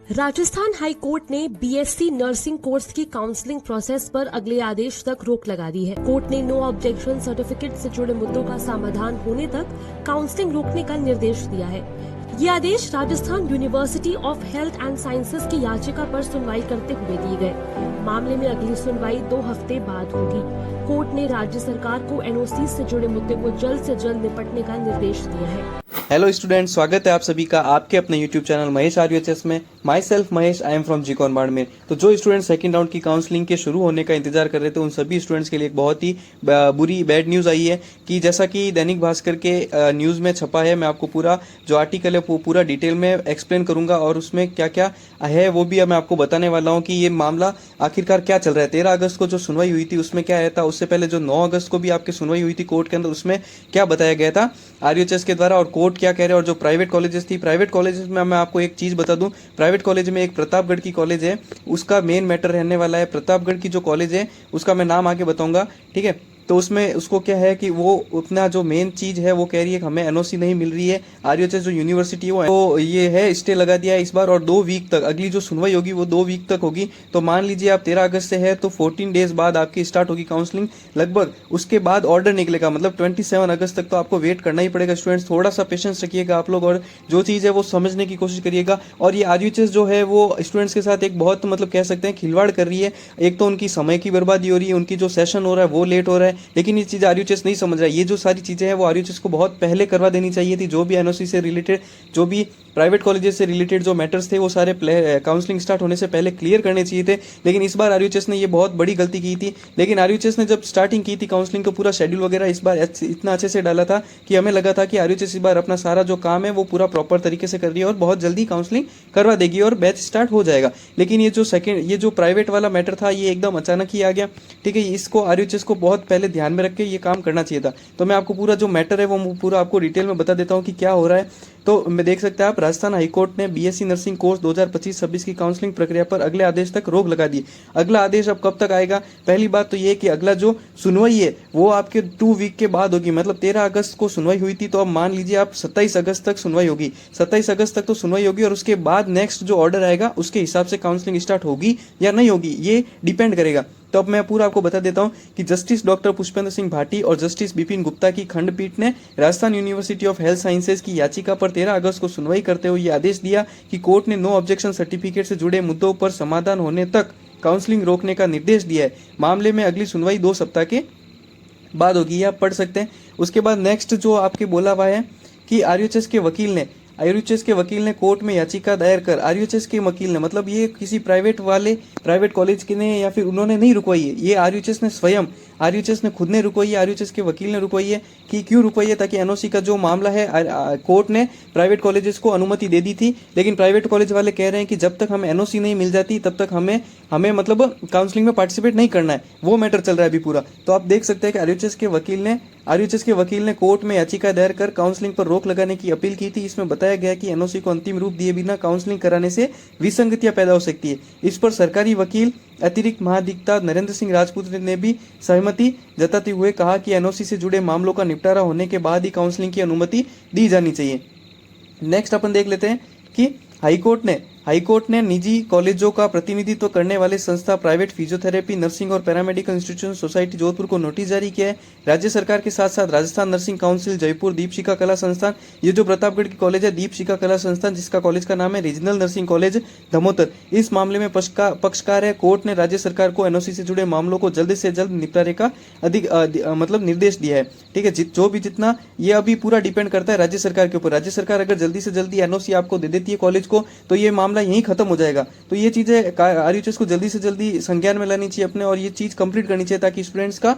Rajasthan high court ने BSc nursing course की counselling process पर अगले आदेश तक रोक लगा दी है। कोर्ट ने नो ऑब्जेक्शन सर्टिफिकेट से जुड़े मुद्दों का समाधान होने तक काउंसलिंग रोकने का निर्देश दिया है। ये आदेश Rajasthan University of Health and Sciences की याचिका पर सुनवाई करते हुए दिए गए। मामले में अगली सुनवाई 2 हफ्ते बाद होगी। कोर्ट ने राज्य सरकार को एनओसी से जुड़े मुद्दे को जल्द से जल्द निपटने का निर्देश दिया है। हेलो स्टूडेंट, स्वागत है आप सभी का आपके अपने यूट्यूब चैनल महेश आरयूएचएस में। Myself Mahesh, I am from जीकॉन बाड़मेर। तो जो स्टूडेंट सेकंड राउंड की काउंसलिंग के शुरू होने का इंतजार कर रहे थे, उन सभी स्टूडेंट्स के लिए एक बहुत ही बुरी बैड न्यूज़ आई है कि जैसा कि दैनिक भास्कर के न्यूज़ में छपा है, मैं आपको पूरा जो आर्टिकल है वो पूरा डिटेल में एक्सप्लेन करूंगा और उसमें क्या क्या है वो भी मैं आपको बताने वाला हूँ कि ये मामला आखिरकार क्या चल रहा है। 13 अगस्त को जो सुनवाई हुई थी उसमें क्या आया था, उससे पहले जो 9 अगस्त को भी आपकी सुनवाई हुई थी कोर्ट के अंदर, उसमें क्या बताया गया था आरयूएचएस के द्वारा और कोर्ट क्या कह रहे हैं। और जो प्राइवेट कॉलेजेस थी, प्राइवेट कॉलेजेस में मैं आपको एक चीज बता दूं, प्राइवेट कॉलेज में एक प्रतापगढ़ की कॉलेज है, उसका मेन मैटर रहने वाला है। प्रतापगढ़ की जो कॉलेज है उसका मैं नाम आगे बताऊंगा, ठीक है। तो उसमें उसको क्या है कि वो उतना जो मेन चीज है वो कह रही है कि हमें एनओसी नहीं मिल रही है। आरयूएचएस जो यूनिवर्सिटी है वो तो ये है स्टे लगा दिया है इस बार, और 2 वीक तक अगली जो सुनवाई होगी वो 2 वीक तक होगी। तो मान लीजिए आप 13 अगस्त से है तो 14 डेज बाद आपकी स्टार्ट होगी काउंसलिंग लगभग। उसके बाद ऑर्डर निकलेगा, मतलब 27 अगस्त तक तो आपको वेट करना ही पड़ेगा। स्टूडेंट्स थोड़ा सा पेशेंस रखिएगा आप लोग और जो चीज है वो समझने की कोशिश करिएगा। और ये आरयूएचएस जो है वो स्टूडेंट्स के साथ एक बहुत मतलब कह सकते हैं खिलवाड़ कर रही है। एक तो उनकी समय की बर्बादी हो रही है, उनकी जो सेशन हो रहा है वो लेट हो रहा है, लेकिन ये चीज आरयूएचएस नहीं समझ रहा है। ये जो सारी चीजें हैं वो आरयूएचएस को बहुत पहले करवा देनी चाहिए थी। जो भी एनओसी से रिलेटेड, जो भी प्राइवेट कॉलेजेस से रिलेटेड जो मैटर्स थे वो सारे काउंसलिंग स्टार्ट होने से पहले क्लियर करने चाहिए थे। लेकिन इस बार आरयूएचएस ने ये बहुत बड़ी गलती की थी। लेकिन आरयूएचएस ने जब स्टार्टिंग की थी काउंसलिंग का पूरा शेड्यूल वगैरह इस बार इतना अच्छे से डाला था कि हमें लगा था कि आरयूएचएस इस बार अपना सारा जो काम है वो पूरा प्रॉपर तरीके से कर रही है और बहुत जल्दी काउंसलिंग करवा देगी और बैच स्टार्ट हो जाएगा। लेकिन ये जो प्राइवेट वाला मैटर था ये एकदम अचानक ही आ गया, ठीक है। इसको आरयूएचएस को बहुत पहले ध्यान में रख के ये काम करना चाहिए था। तो मैं आपको पूरा जो मैटर है वो पूरा आपको डिटेल में बता देता हूँ कि क्या हो रहा है। तो मैं देख सकते हैं आप, राजस्थान हाईकोर्ट ने बीएससी नर्सिंग कोर्स 2025-26 की काउंसलिंग प्रक्रिया पर अगले आदेश तक रोक लगा दी। अगला आदेश अब कब तक आएगा? पहली बात तो ये कि अगला जो सुनवाई है वो आपके 2 वीक के बाद होगी। मतलब 13 अगस्त को सुनवाई हुई थी तो अब मान लीजिए आप 27 अगस्त तक सुनवाई होगी। 27 अगस्त तक तो सुनवाई होगी और उसके बाद नेक्स्ट जो ऑर्डर आएगा उसके हिसाब से काउंसलिंग स्टार्ट होगी या नहीं होगी, ये डिपेंड करेगा। तो अब मैं पूरा आपको बता देता हूं कि जस्टिस डॉक्टर पुष्पेंद्र सिंह भाटी और जस्टिस विपिन गुप्ता की खंडपीठ ने Rajasthan University of health sciences की याचिका पर 13 अगस्त को सुनवाई करते हुए यह आदेश दिया कि कोर्ट ने नो ऑब्जेक्शन सर्टिफिकेट से जुड़े मुद्दों पर समाधान होने तक काउंसलिंग रोकने का निर्देश दिया है। मामले में अगली सुनवाई 2 सप्ताह के बाद होगी, आप पढ़ सकते हैं। उसके बाद नेक्स्ट जो आपके बोला हुआ है कि आरयूएचएस के वकील ने कोर्ट में याचिका दायर कर, आरयूएचएस के वकील ने, मतलब ये किसी प्राइवेट कॉलेज के ने या फिर उन्होंने नहीं रुकवाई है, ये आरयूएचएस ने खुद ने रुकवाई है। आरयूएचएस के वकील ने रुकवाई है कि क्यों रुकवाई है? ताकि एनओसी का जो मामला है कोर्ट ने प्राइवेट कॉलेजेस को अनुमति दे दी थी, लेकिन प्राइवेट कॉलेज वाले कह रहे हैं कि जब तक हमें एनओसी नहीं मिल जाती तब तक हमें मतलब काउंसलिंग में पार्टिसिपेट नहीं करना है। वो मैटर चल रहा है अभी पूरा। तो आप देख सकते हैं कि आरयूएचएस के वकील ने कोर्ट में याचिका दायर कर काउंसलिंग पर रोक लगाने की अपील की थी। इसमें बताया गया कि एनओसी को अंतिम रूप दिए बिना काउंसलिंग कराने से विसंगतियां पैदा हो सकती है। इस पर सरकारी वकील अतिरिक्त महाधिवक्ता नरेंद्र सिंह राजपूत ने भी सहमति जताते हुए कहा कि एनओसी से जुड़े मामलों का निपटारा होने के बाद ही काउंसलिंग की अनुमति दी जानी चाहिए। नेक्स्ट अपन देख लेते हैं कि हाईकोर्ट ने निजी कॉलेजों का प्रतिनिधित्व करने वाले संस्था प्राइवेट फिजियोथेरेपी नर्सिंग और पैरामेडिकल इंस्टीट्यूशन सोसाइटी जोधपुर को नोटिस जारी किया है। राज्य सरकार के साथ साथ राजस्थान नर्सिंग काउंसिल जयपुर, दीपशिखा कला संस्थान, ये जो प्रतापगढ़ की कॉलेज है दीपशिखा कला संस्थान, जिसका कॉलेज का नाम है रीजनल नर्सिंग कॉलेज धमोतर, इस मामले में पक्षकार है। कोर्ट ने राज्य सरकार को एनओसी से जुड़े मामलों को जल्द से जल्द निपटारे का मतलब निर्देश दिया है, ठीक है। जो भी जितना ये अभी पूरा डिपेंड करता है राज्य सरकार के ऊपर। राज्य सरकार अगर जल्दी से जल्दी एनओसी आपको दे देती है कॉलेज को तो ये मामला यहीं खत्म हो जाएगा। तो ये चीजें आरयूएचएस को जल्दी से जल्दी संज्ञान में लानी चाहिए अपने, और ये चीज कंप्लीट करनी चाहिए ताकि स्टूडेंट्स का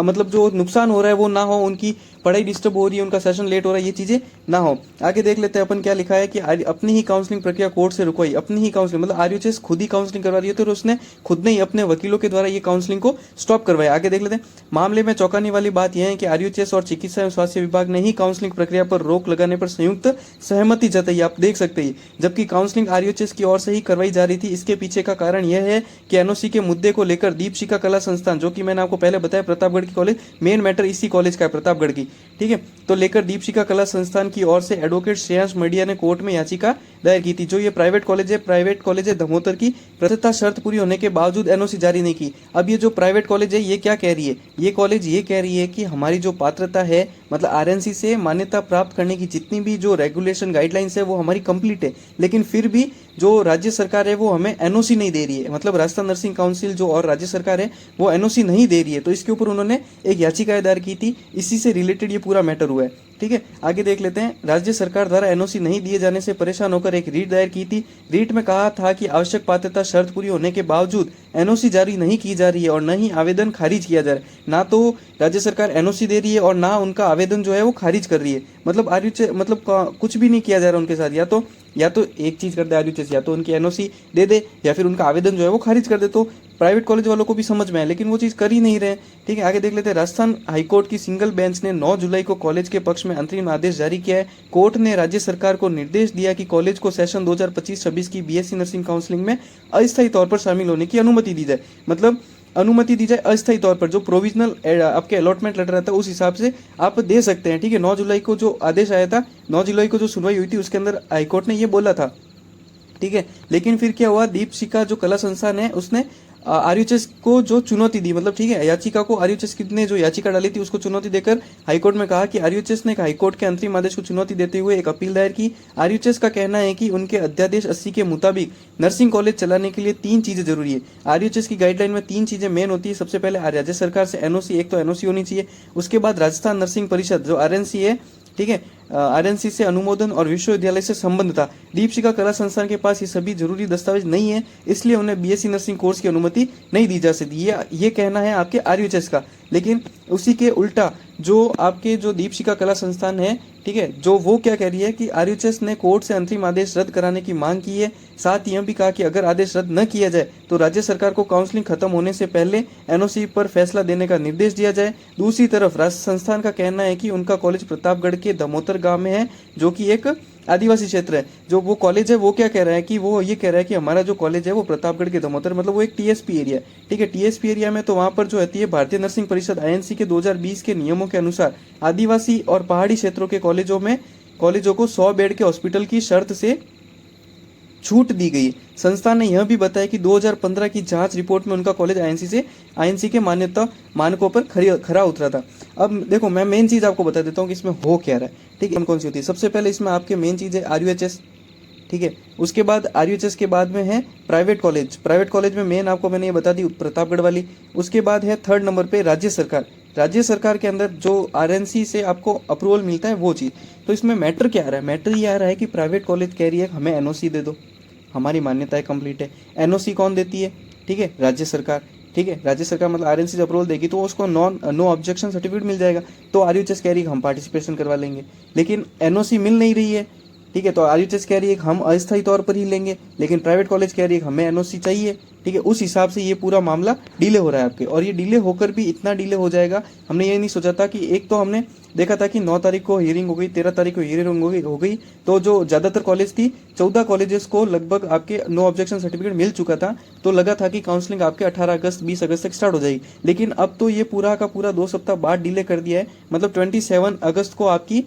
मतलब जो नुकसान हो रहा है वो ना हो, उनकी पढ़ाई डिस्टर्ब हो रही है, उनका सेशन लेट हो रहा है, ये चीजें ना हो। आगे देख लेते हैं अपन क्या लिखा है कि अपनी ही काउंसलिंग प्रक्रिया कोर्ट से रुकवाई। अपनी ही काउंसलिंग मतलब आरयूएचएस खुद ही काउंसलिंग करवा रही है, तो उसने खुद ने ही अपने वकीलों के द्वारा ये काउंसलिंग को स्टॉप करवाया। आगे देख लेते हैं। मामले में चौंकाने वाली बात यह है कि आरयूएचएस और चिकित्सा एवं स्वास्थ्य विभाग ने ही काउंसलिंग प्रक्रिया पर रोक लगाने पर संयुक्त सहमति जताई, आप देख सकते हैं। जबकि काउंसलिंग आरयूएचएस की ओर से ही करवाई जा रही थी। इसके पीछे का कारण यह है कि एनओसी के मुद्दे को लेकर दीपशिखा कला संस्थान, जो कि मैंने आपको पहले बताया प्रतापगढ़ की कॉलेज, मेन मैटर इसी कॉलेज का है प्रतापगढ़ की, ठीक है। तो लेकर दीपशिखा कला संस्थान की ओर से एडवोकेट श्रेयांश मडिया ने कोर्ट में याचिका दायर की थी। जो ये प्राइवेट कॉलेज है धमोतर की प्रतिष्ठा शर्त पूरी होने के बावजूद एनओसी जारी नहीं की। अब ये जो प्राइवेट कॉलेज है ये क्या कह रही है, ये कॉलेज ये कह रही है कि हमारी जो पात्रता है मतलब आरएनसी से मान्यता प्राप्त करने की जितनी भी जो रेगुलेशन गाइडलाइंस है वो हमारी कंप्लीट है, लेकिन फिर भी जो राज्य सरकार है वो हमें एनओसी नहीं दे रही है। मतलब राजस्थान नर्सिंग काउंसिल जो और राज्य सरकार है वो एनओसी नहीं दे रही है। तो इसके ऊपर उन्होंने एक याचिका दायर की थी, इसी से रिलेटेड ये पूरा मैटर हुआ है। ठीक है, आगे देख लेते हैं। राज्य सरकार द्वारा एनओसी नहीं दिए जाने से परेशान होकर एक रीट दायर की थी। रीट में कहा था कि आवश्यक पात्रता शर्त पूरी होने के बावजूद एनओसी जारी नहीं की जा रही है और न ही आवेदन खारिज किया जा रहा है। ना तो राज्य सरकार एनओसी दे रही है और ना उनका आवेदन जो है वो खारिज कर रही है। मतलब कुछ भी नहीं किया जा रहा उनके साथ। या तो एक चीज कर दे आरयूएचएस, या तो उनकी एनओसी दे दे या फिर उनका आवेदन जो है वो खारिज कर दे। तो प्राइवेट कॉलेज वालों को भी समझ में आए, लेकिन वो चीज कर ही नहीं रहे। ठीक है, आगे देख लेते हैं। राजस्थान हाईकोर्ट की सिंगल बेंच ने 9 जुलाई को कॉलेज के पक्ष में अंतरिम आदेश जारी किया है। कोर्ट ने राज्य सरकार को निर्देश दिया कि कॉलेज को सेशन 2025-26 की बीएससी नर्सिंग काउंसलिंग में अस्थायी तौर पर शामिल होने की अनुमति दी जाए। मतलब अनुमति दी जाए अस्थायी तौर पर, जो प्रोविजनल आपके अलॉटमेंट लेटर रहता है उस हिसाब से आप दे सकते हैं। ठीक है, 9 जुलाई को जो आदेश आया था, 9 जुलाई को जो सुनवाई हुई थी उसके अंदर हाईकोर्ट ने ये बोला था। ठीक है, लेकिन फिर क्या हुआ, दीपशिखा जो कला संस्थान है उसने आरयूएचएस को जो चुनौती दी, मतलब ठीक है याचिका को आरयूएचएस ने जो याचिका डाली थी उसको चुनौती देकर हाईकोर्ट में कहा कि आरयूएचएस ने हाईकोर्ट के अंतरिम आदेश को चुनौती देते हुए एक अपील दायर की। आरयूएचएस का कहना है कि उनके अध्यादेश 80 के मुताबिक नर्सिंग कॉलेज चलाने के लिए 3 चीजें जरूरी है। आरयूएचएस की गाइडलाइन में 3 चीजें मेन होती है। सबसे पहले राज्य सरकार से एनओसी, एक तो एनओसी होनी चाहिए, उसके बाद राजस्थान नर्सिंग परिषद जो आरएनसी है, ठीक है, आरएनसी से अनुमोदन और विश्वविद्यालय से संबंध था। दीपशिखा कला संस्थान के पास ये सभी जरूरी दस्तावेज नहीं है, इसलिए उन्हें बीएससी नर्सिंग कोर्स की अनुमति नहीं दी जा सकती। ये कहना है आपके आरयूएचएस का। लेकिन उसी के उल्टा जो आपके जो दीपशिखा कला संस्थान है, ठीक है, जो वो क्या कह रही है कि आरयूएचएस ने कोर्ट से अंतरिम आदेश रद्द कराने की मांग की है। साथ ही यह भी कहा कि अगर आदेश रद्द न किया जाए तो राज्य सरकार को काउंसलिंग खत्म होने से पहले एनओसी पर फैसला देने का निर्देश दिया जाए। दूसरी तरफ राज्य संस्थान का कहना है कि उनका कॉलेज प्रतापगढ़ के दमोतर गांव में है, जो कि एक आदिवासी क्षेत्र है। जो वो कॉलेज है वो क्या कह रहा है कि वो ये कह रहा है कि हमारा जो कॉलेज है वो प्रतापगढ़ के दमोतर, मतलब वो एक टीएसपी एरिया है। ठीक है, टीएसपी एरिया में तो वहां पर जो होती है भारतीय नर्सिंग परिषद आईएनसी के 2020 के नियमों के अनुसार आदिवासी और पहाड़ी क्षेत्रों के कॉलेजों को 100 बेड के हॉस्पिटल की शर्त से छूट दी गई। संस्थान ने यह भी बताया कि 2015 की जांच रिपोर्ट में उनका कॉलेज आईएनसी के मान्यता मानकों पर खरा उतरा था। अब देखो, मैं मेन चीज आपको बता देता हूँ कि इसमें हो क्या रहा है। ठीक है, कौन सी होती है। सबसे पहले इसमें आपके मेन चीज है आरयूएचएस। ठीक है, उसके बाद आरयूएचएस के बाद में है प्राइवेट कॉलेज में मेन आपको मैंने ये बता दी प्रतापगढ़ वाली। उसके बाद है 3rd नंबर पे राज्य सरकार के अंदर जो आरएनसी से आपको अप्रूवल मिलता है वो चीज। तो इसमें मैटर क्या आ रहा है, मैटर ये आ रहा है कि प्राइवेट कॉलेज कह रही है हमें एनओसी दे दो, हमारी मान्यताएं कंप्लीट है। एनओसी कौन देती है, ठीक है, राज्य सरकार। ठीक है, राज्य सरकार मतलब आरएनसी से अप्रूवल देगी तो उसको नो ऑब्जेक्शन सर्टिफिकेट मिल जाएगा। तो आरयूएचएस कह रही है हम पार्टिसिपेशन करवा लेंगे, लेकिन एनओसी मिल नहीं रही है। ठीक है, तो आरयूएचएस कह रही है हम अस्थायी तौर पर ही लेंगे, लेकिन प्राइवेट कॉलेज कह रही है हमें एनओसी चाहिए। ठीक है, उस हिसाब से ये पूरा मामला डिले हो रहा है आपके, और ये डिले होकर भी इतना डिले हो जाएगा हमने ये नहीं सोचा था। कि एक तो हमने देखा था कि 9 तारीख को हियरिंग हो गई, 13 तारीख को हियरिंग हो गई, तो जो ज्यादातर कॉलेज थी 14 कॉलेजेस को लगभग आपके नो ऑब्जेक्शन सर्टिफिकेट मिल चुका था। तो लगा था कि काउंसलिंग आपके 18 अगस्त 20 अगस्त तक स्टार्ट हो जाएगी, लेकिन अब तो ये पूरा का पूरा 2 सप्ताह बाद डिले कर दिया है। मतलब 27 अगस्त को आपकी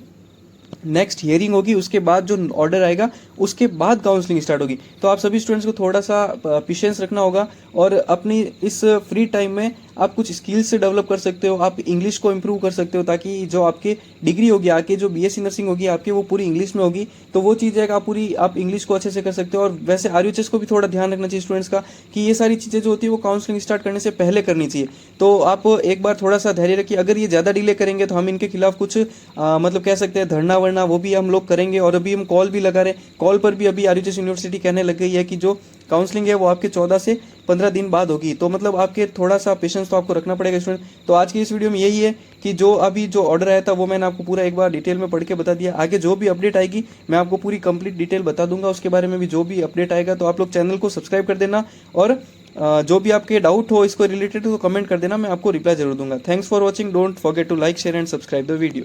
नेक्स्ट हियरिंग होगी, उसके बाद जो ऑर्डर आएगा उसके बाद काउंसलिंग स्टार्ट होगी। तो आप सभी स्टूडेंट्स को थोड़ा सा पेशेंस रखना होगा, और अपनी इस फ्री टाइम में आप कुछ स्किल्स से डेवलप कर सकते हो। आप इंग्लिश को इम्प्रूव कर सकते हो, ताकि जो आपके डिग्री होगी आके जो बीएससी नर्सिंग होगी आपकी वो पूरी इंग्लिश में होगी। तो वो चीज़ है कि आप इंग्लिश को अच्छे से कर सकते हो। और वैसे आरयूएचएस को भी थोड़ा ध्यान रखना चाहिए स्टूडेंट्स का, कि ये सारी चीज़ें जो होती है वो काउंसलिंग स्टार्ट करने से पहले करनी चाहिए। तो आप एक बार थोड़ा सा धैर्य रखिए। अगर ये ज़्यादा डिले करेंगे तो हम इनके खिलाफ कुछ मतलब कह सकते हैं धरना वरना वो भी हम लोग करेंगे। और अभी हम कॉल भी लगा रहे हैं, कॉल पर भी अभी आरयूएचएस यूनिवर्सिटी कहने लग गई है कि जो काउंसलिंग है वो आपके 14 से 15 दिन बाद होगी। तो मतलब आपके थोड़ा सा पेशेंस तो आपको रखना पड़ेगा स्टूडेंट। तो आज की इस वीडियो में यही है कि जो अभी जो ऑर्डर आया था वो मैंने आपको पूरा एक बार डिटेल में पढ़ के बता दिया। आगे जो भी अपडेट आएगी मैं आपको पूरी कंप्लीट डिटेल बता दूंगा, उसके बारे में भी जो भी अपडेट आएगा। तो आप लोग चैनल को सब्सक्राइब कर देना, और जो भी आपके डाउट हो इसको रिलेटेड तो कमेंट कर देना, मैं आपको रिप्लाई जरूर दूंगा। Thanks for watching, don't forget to like, share and subscribe the video.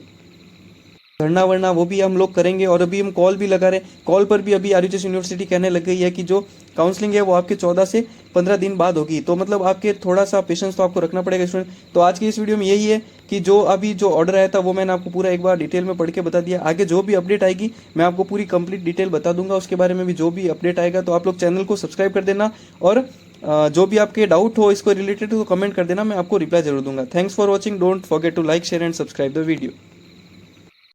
धरना वरना वो भी हम लोग करेंगे। और अभी हम कॉल भी लगा रहे हैं, कॉल पर भी अभी आरयूएचएस यूनिवर्सिटी कहने लग गई है कि जो काउंसलिंग है वो आपके 14 से 15 दिन बाद होगी। तो मतलब आपके थोड़ा सा पेशेंस तो आपको रखना पड़ेगा स्टूडेंट। तो आज की इस वीडियो में यही है कि जो अभी जो ऑर्डर आया था वो मैंने आपको पूरा एक बार डिटेल में पढ़ के बता दिया। आगे जो भी अपडेट आएगी मैं आपको पूरी कंप्लीट डिटेल बता दूंगा, उसके बारे में भी जो भी अपडेट आएगा। तो आप लोग चैनल को सब्सक्राइब कर देना और जो भी आपके डाउट हो इसको रिलेटेड तो कमेंट कर देना, मैं आपको रिप्लाई जरूर दूंगा। Thanks for watching, don't forget to like share and subscribe the video.